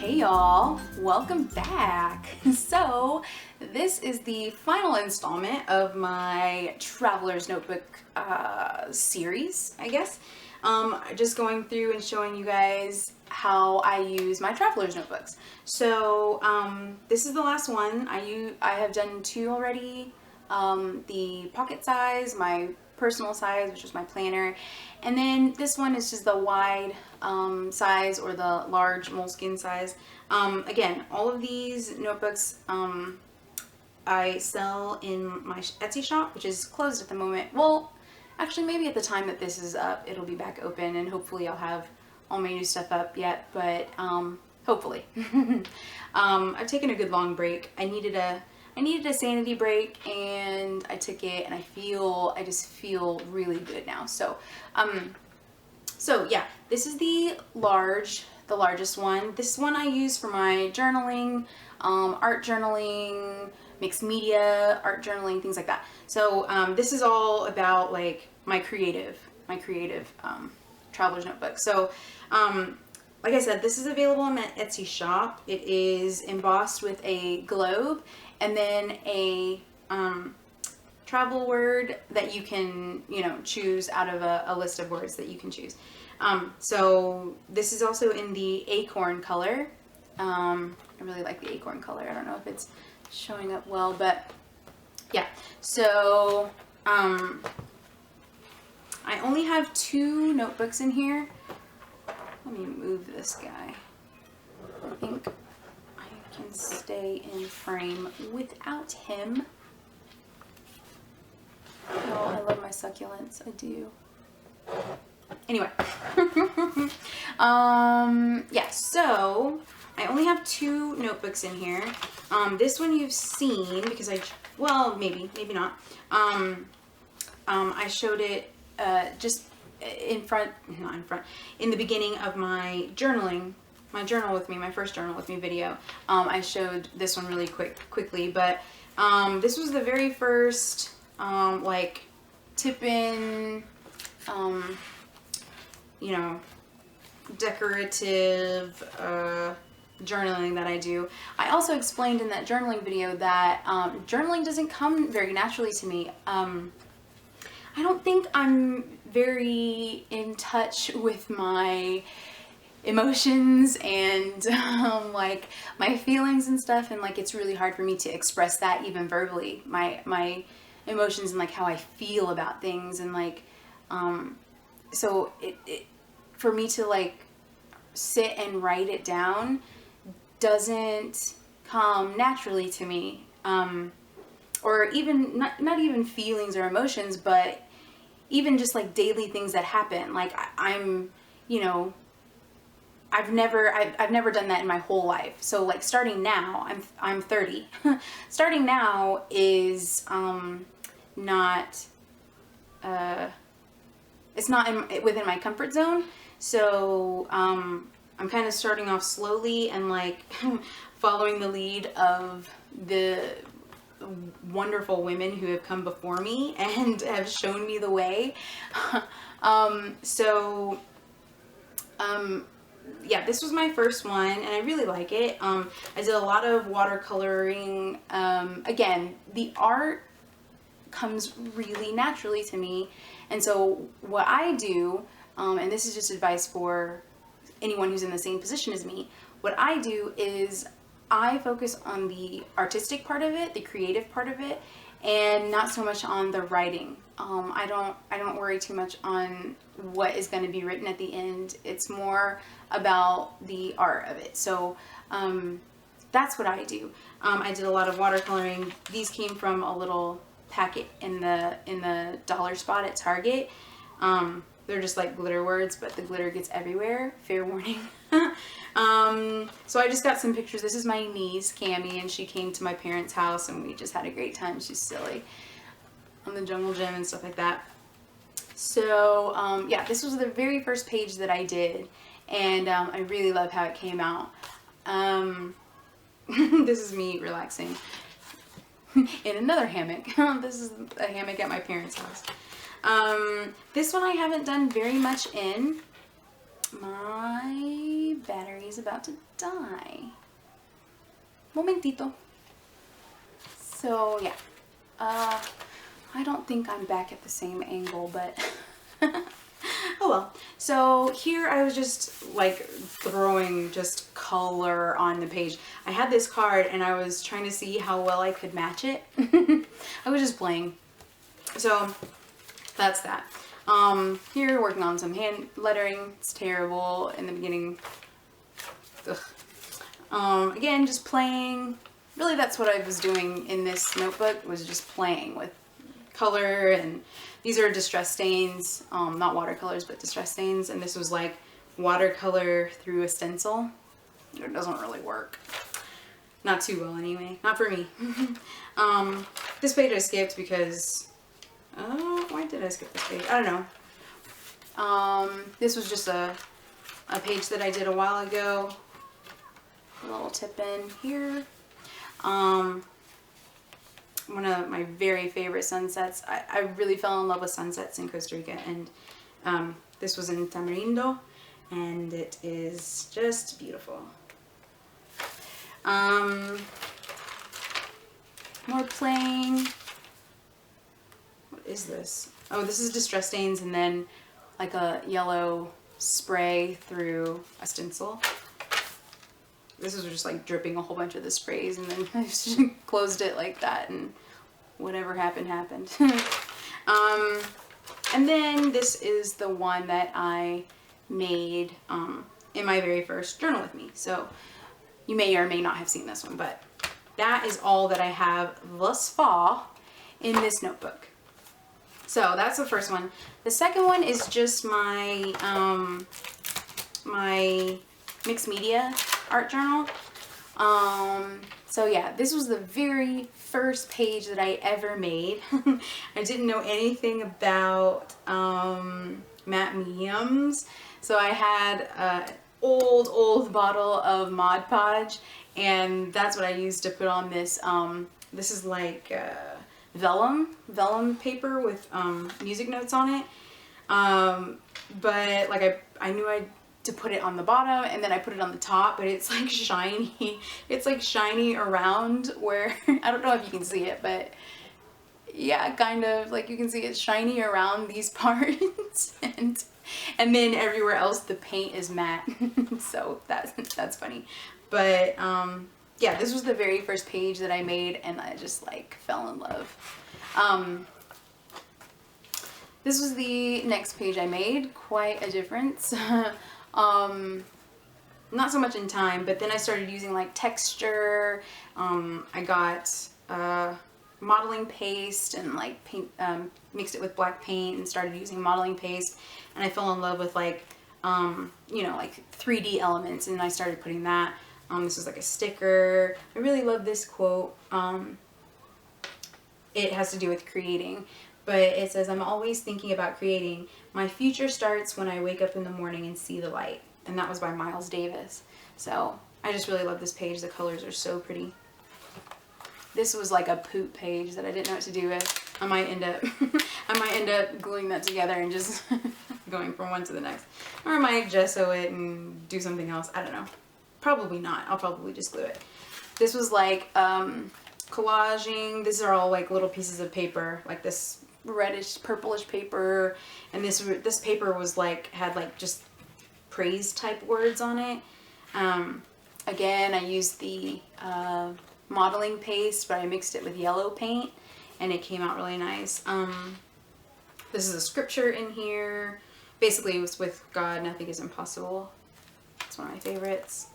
Hey y'all, welcome back. So this is the final installment of my Traveler's Notebook series, I guess. Just going through and showing you guys how I use my Traveler's Notebooks. So this is the last one. I have done two already. The pocket size, my personal size, which is my planner, and then this one is just the wide size or the large Moleskine size. Again, all of these notebooks I sell in my Etsy shop, which is closed at the moment. Well, actually, maybe at the time that this is up, it'll be back open, and hopefully I'll have all my new stuff up yet, but hopefully. I've taken a good long break. I needed a sanity break, and I took it, and I just feel really good now. So yeah, this is the largest one. This one I use for my journaling, art journaling, mixed media, art journaling, things like that. So this is all about like my creative Traveler's Notebook. So like I said, this is available in my Etsy shop. It is embossed with a globe and then a travel word that you can, choose out of a list of words that you can choose. So this is also in the acorn color. I really like the acorn color. I don't know if it's showing up well, but yeah. So I only have two notebooks in here. Let me move this guy. I think I can stay in frame without him. Oh, I love my succulents. I do. Anyway. Yeah, so I only have two notebooks in here. This one you've seen because maybe not. I showed it just in the beginning of my journaling, my first journal with me video. I showed this one really quickly, but this was the very first like tip-in, decorative journaling that I do. I also explained in that journaling video that journaling doesn't come very naturally to me. I don't think I'm very in touch with my emotions and like my feelings and stuff, and like it's really hard for me to express that even verbally, my emotions and like how I feel about things, and like so it for me to like sit and write it down doesn't come naturally to me, or even not even feelings or emotions, but even just like daily things that happen. Like I've never done that in my whole life. So like starting now, I'm 30. Starting now is not it's not within my comfort zone. So I'm kind of starting off slowly and like following the lead of the wonderful women who have come before me and have shown me the way. Yeah, this was my first one, and I really like it. I did a lot of watercoloring. Again, the art comes really naturally to me, and so what I do, and this is just advice for anyone who's in the same position as me, what I do is I focus on the artistic part of it, the creative part of it, and not so much on the writing. I don't worry too much on what is going to be written at the end. It's more about the art of it. So that's what I do. I did a lot of watercoloring. These came from a little packet in the dollar spot at Target. They're just like glitter words, but the glitter gets everywhere. Fair warning. So I just got some pictures. This is my niece, Cammie, and she came to my parents' house, and we just had a great time. She's silly on the jungle gym and stuff like that. So yeah, this was the very first page that I did, and I really love how it came out. This is me relaxing in another hammock. This is a hammock at my parents' house. This one I haven't done very much in. My battery is about to die. Momentito. So yeah, I don't think I'm back at the same angle, but oh well. So here I was just like throwing just color on the page. I had this card and I was trying to see how well I could match it. I was just playing. So that's that. Here working on some hand lettering. It's terrible in the beginning. Ugh. Again, just playing. Really, that's what I was doing in this notebook, was just playing with color. And these are distress stains, not watercolors, but distress stains. And this was like watercolor through a stencil. It doesn't really work. Not too well anyway. Not for me. This page I skipped because, why did I skip this page? I don't know. This was just a page that I did a while ago. A little tip in here. One of my very favorite sunsets. I really fell in love with sunsets in Costa Rica, and this was in Tamarindo, and it is just beautiful. More playing. What is this? Oh, this is distress stains and then like a yellow spray through a stencil. This was just like dripping a whole bunch of the sprays, and then I just closed it like that, and whatever happened, happened. And then this is the one that I made in my very first journal with me. So you may or may not have seen this one, but that is all that I have thus far in this notebook. So that's the first one. The second one is just my my mixed media art journal. So yeah, this was the very first page that I ever made. I didn't know anything about matte mediums, so I had an old bottle of Mod Podge, and that's what I used to put on this. This is like vellum paper with music notes on it. But like I knew to put it on the bottom, and then I put it on the top, but it's like shiny. It's like shiny around where, I don't know if you can see it, but yeah, kind of like you can see it's shiny around these parts, and then everywhere else the paint is matte. So that's funny. But yeah, this was the very first page that I made, and I just like fell in love. This was the next page I made. Quite a difference. Not so much in time, but then I started using like texture. I got modeling paste and like paint, mixed it with black paint and started using modeling paste, and I fell in love with like you know, like 3D elements, and I started putting that. This is like a sticker. I really love this quote. It has to do with creating, but it says, "I'm always thinking about creating. My future starts when I wake up in the morning and see the light." And that was by Miles Davis. So I just really love this page. The colors are so pretty. This was like a poop page that I didn't know what to do with. I might end up gluing that together and just going from one to the next. Or I might gesso it and do something else. I don't know. Probably not. I'll probably just glue it. This was like collaging. These are all like little pieces of paper, like this reddish purplish paper, and this paper was like, had like just praise type words on it. Again, I used the modeling paste, but I mixed it with yellow paint, and it came out really nice. This is a scripture in here. Basically, it was with God, nothing is impossible. It's one of my favorites.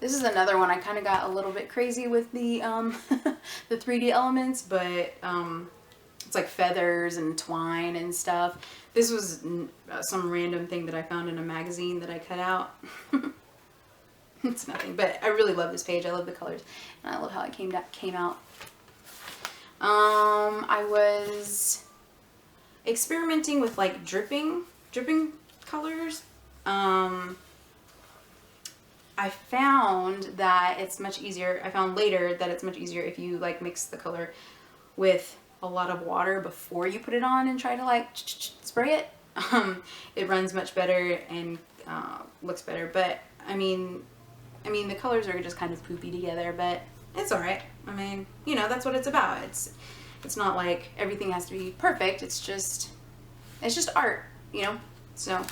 This is another one. I kind of got a little bit crazy with the the 3D elements, but it's like feathers and twine and stuff. This was some random thing that I found in a magazine that I cut out. It's nothing, but I really love this page. I love the colors, and I love how it came out. I was experimenting with like dripping colors. I found that it's much easier. I found later that it's much easier if you like mix the color with a lot of water before you put it on and try to like spray it. It runs much better and looks better. But I mean, I mean, the colors are just kind of poopy together, but it's all right. I mean, you know, that's what it's about. It's not like everything has to be perfect. It's just art, you know? So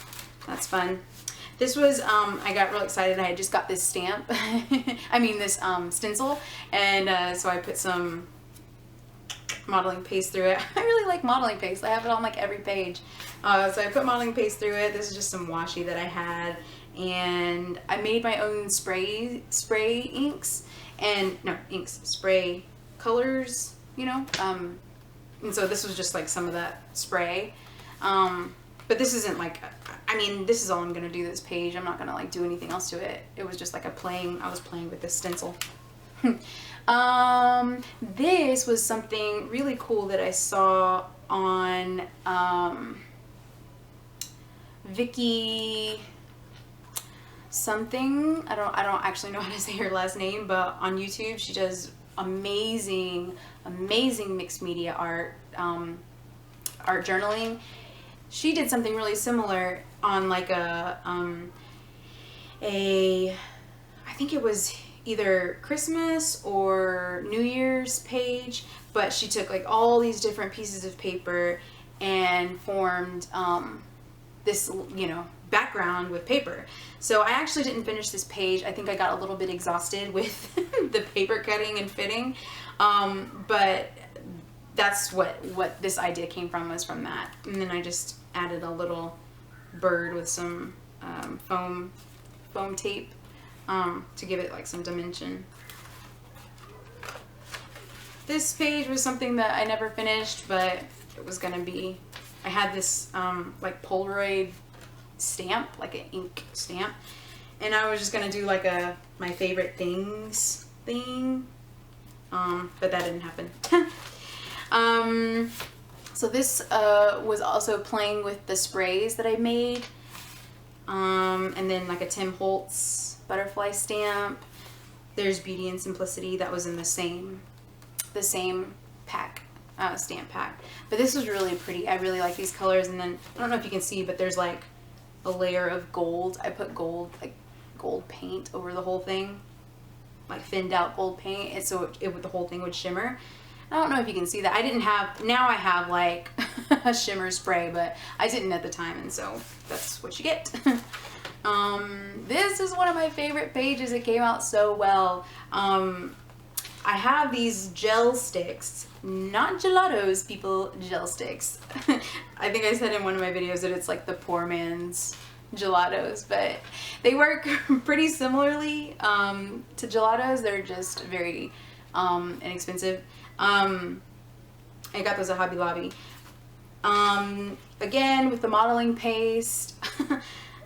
that's fun. This was, I got real excited. I had just got this stamp. I mean, this stencil. And so I put some modeling paste through it. I really like modeling paste. I have it on like every page. So I put modeling paste through it. This is just some washi that I had. And I made my own spray inks. And, no, inks, spray colors, you know? And so this was just like some of that spray. But this isn't like, I mean, this is all I'm going to do this page. I'm not going to like do anything else to it. It was just like I was playing with this stencil. This was something really cool that I saw on, Vicky something. I don't actually know how to say her last name, but on YouTube, she does amazing mixed media art, art journaling. She did something really similar on like I think it was either Christmas or New Year's page, but she took like all these different pieces of paper and formed this, you know, background with paper. So I actually didn't finish this page. I think I got a little bit exhausted with the paper cutting and fitting, but that's what this idea came from, was from that. And then I just added a little bird with some foam tape to give it like some dimension. This page was something that I never finished, but it was gonna be, I had this like Polaroid stamp, like an ink stamp, and I was just gonna do like my favorite things thing, but that didn't happen. So this was also playing with the sprays that I made, and then like a Tim Holtz butterfly stamp. There's Beauty and Simplicity, that was in the same pack, stamp pack. But this was really pretty. I really like these colors. And then I don't know if you can see, but there's like a layer of gold. I put gold, like gold paint over the whole thing, like thinned out gold paint, and so the whole thing would shimmer. I don't know if you can see that. I didn't have, now I have like a shimmer spray, but I didn't at the time, and so that's what you get. This is one of my favorite pages. It came out so well. I have these gel sticks, not gelatos, people, gel sticks. I think I said in one of my videos that it's like the poor man's gelatos, but they work pretty similarly to gelatos. They're just very inexpensive. I got those at Hobby Lobby. Again, with the modeling paste,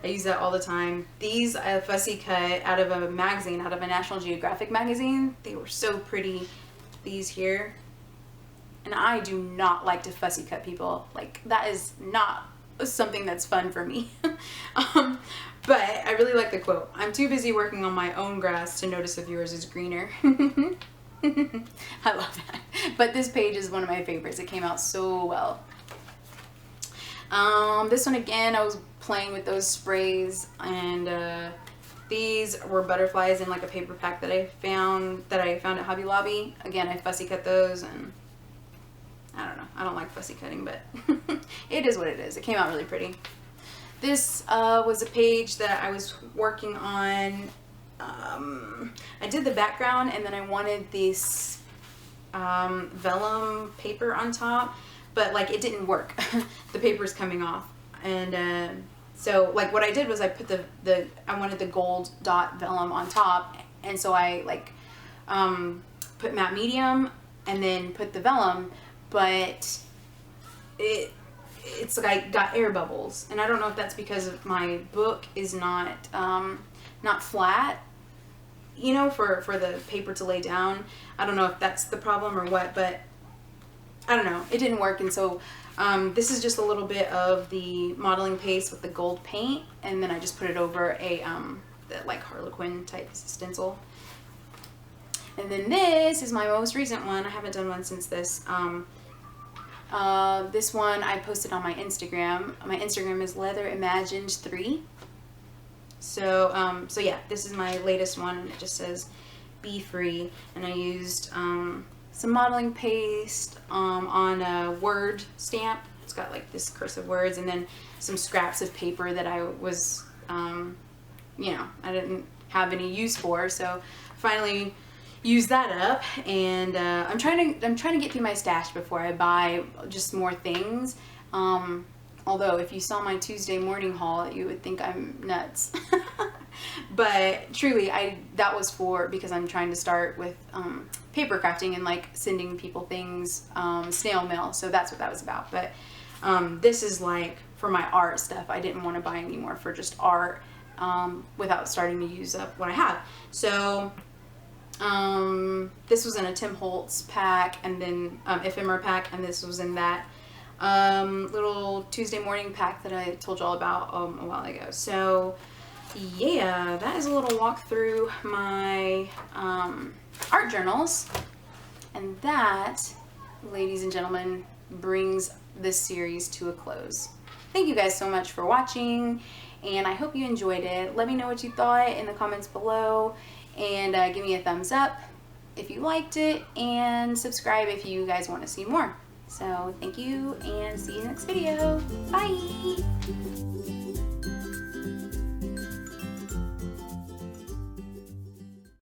I use that all the time. These I fussy cut out of a magazine, out of a National Geographic magazine. They were so pretty, these here. And I do not like to fussy cut people. Like, that is not something that's fun for me. But I really like the quote. I'm too busy working on my own grass to notice if yours is greener. I love that. But this page is one of my favorites. It came out so well. This one again, I was playing with those sprays, and these were butterflies in like a paper pack that I found at Hobby Lobby. Again, I fussy cut those, and I don't know. I don't like fussy cutting, but it is what it is. It came out really pretty. This was a page that I was working on. I did the background, and then I wanted this vellum paper on top, but like it didn't work. The paper's coming off, and so like what I did was I put I wanted the gold dot vellum on top, and so I like put matte medium and then put the vellum, but it's like I got air bubbles, and I don't know if that's because my book is not flat, you know, for the paper to lay down. I don't know if that's the problem or what, but I don't know. It didn't work, and so this is just a little bit of the modeling paste with the gold paint, and then I just put it over a like Harlequin type stencil. And then this is my most recent one. I haven't done one since this. This one I posted on my Instagram. My Instagram is Leather Imagined 3. So yeah, this is my latest one, and it just says "Be Free," and I used some modeling paste on a word stamp. It's got like this cursive words, and then some scraps of paper that I was, you know, I didn't have any use for, so finally used that up. And I'm trying to get through my stash before I buy just more things. Although if you saw my Tuesday morning haul, you would think I'm nuts. But truly, that was because I'm trying to start with paper crafting and like sending people things snail mail. So that's what that was about. But this is like for my art stuff. I didn't want to buy any more for just art without starting to use up what I have. So this was in a Tim Holtz pack, and then ephemera pack, and this was in that little Tuesday morning pack that I told you all about a while ago. So yeah, that is a little walk through my art journals, and that, ladies and gentlemen, brings this series to a close. Thank you guys so much for watching, and I hope you enjoyed it. Let me know what you thought in the comments below, and give me a thumbs up if you liked it, and subscribe if you guys want to see more. So thank you, and see you next video. Bye!